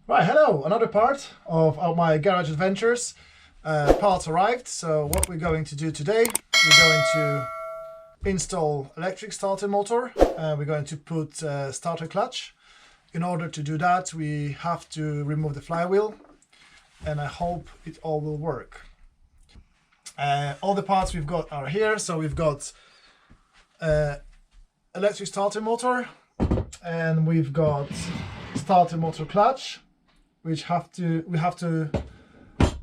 Right, hello, another part of my garage adventures. Parts arrived, so what we're going to do today, we're going to install electric starter motor. We're going to put starter clutch. In order to do that, we have to remove the flywheel, and I hope it all will work. All the parts we've got are here, so we've got electric starter motor, and we've got starter motor clutch, which we have to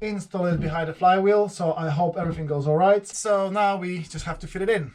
install it behind the flywheel, so I hope everything goes all right. So now we just have to fit it in.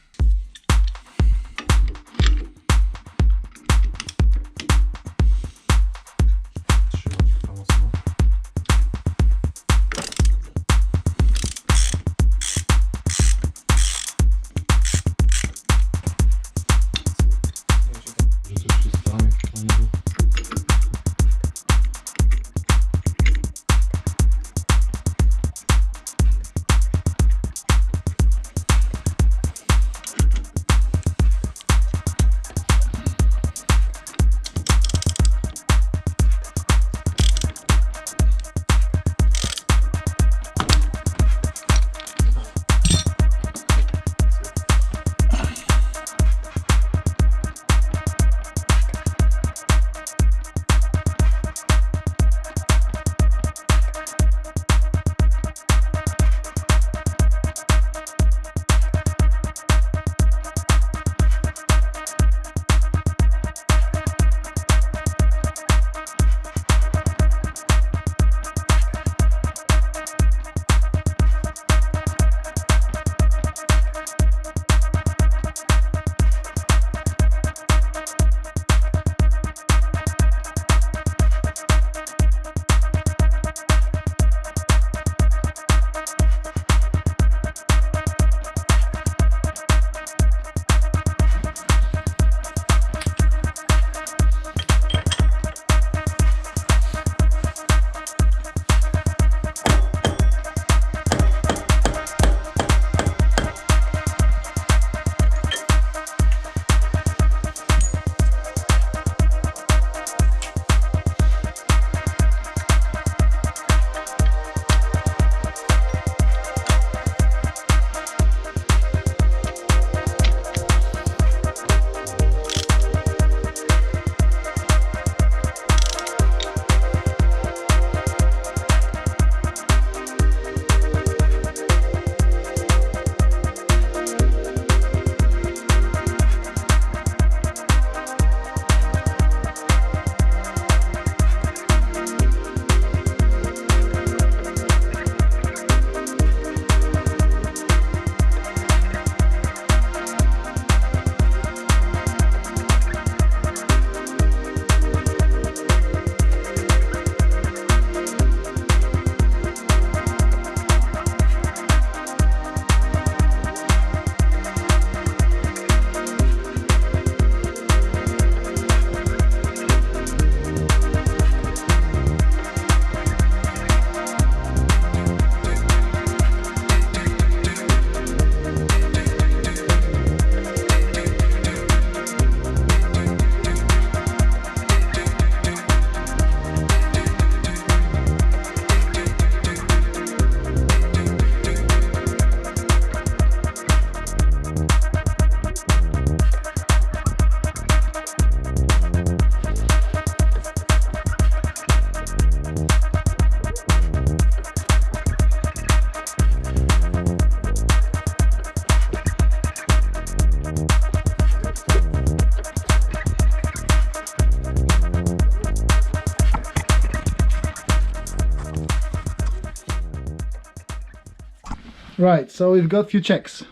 Right, so we've got a few checks.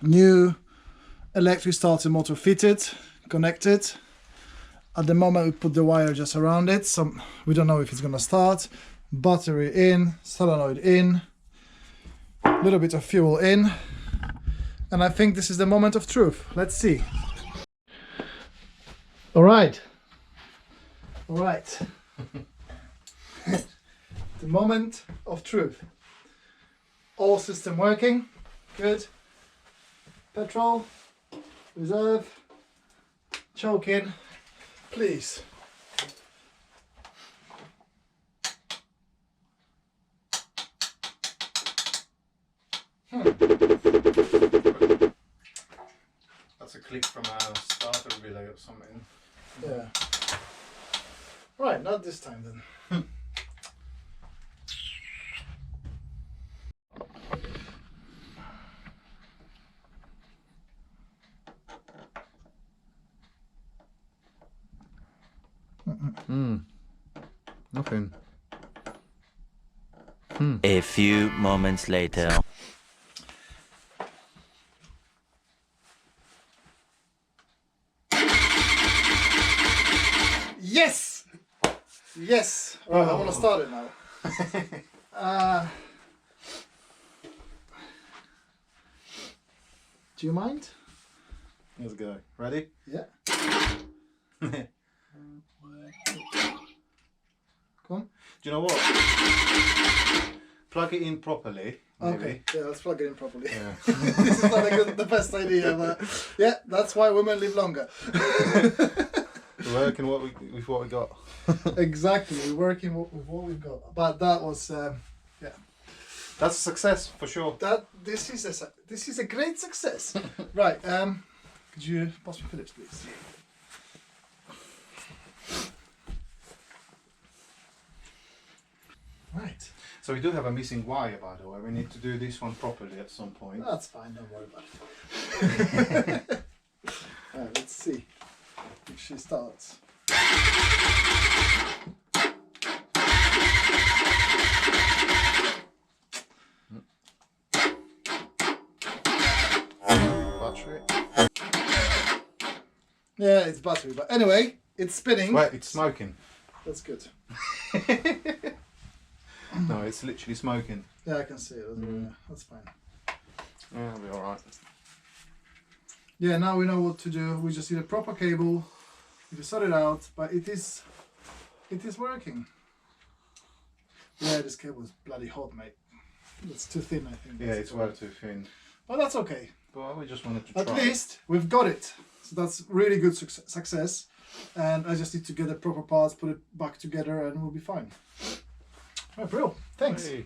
New electric starter motor fitted, connected. At the moment we put the wire just around it, so we don't know if it's gonna start. Battery in, solenoid in, a little bit of fuel in, and I think this is the moment of truth. Let's see. All right. The moment of truth. All system working, good. Petrol, reserve, choke in, please. That's a click from a starter relay or something. Yeah. Right, not this time then. Nothing. A few moments later. Yes! Yes! Right, I want to start it now. Do you mind? Let's go. Ready? Yeah. Come on. Do you know what? Plug it in properly. Maybe. Okay, yeah, let's plug it in properly. Yeah. This is not the best idea, but yeah, that's why women live longer. We're working with what we got. Exactly, we're working with what we've got. But that was, yeah. That's a success for sure. This is a great success. Right, could you pass me Phillips, please? Right. So we do have a missing wire, by the way. We need to do this one properly at some point. That's fine, don't worry about it. Right, let's see if she starts. Battery. Yeah, it's battery, but anyway, it's spinning. Wait, it's smoking. That's good. No, it's literally smoking. Yeah, I can see it. That's fine. Yeah, it'll be alright. Yeah, now we know what to do. We just need a proper cable. We just sort it out, but it is working. Yeah, this cable is bloody hot, mate. It's too thin, I think. Yeah, it's way too thin. But that's okay. But we just wanted to try. At least we've got it. So that's really good success. And I just need to get the proper parts, put it back together, and we'll be fine. Right, bro. Thanks. Hey.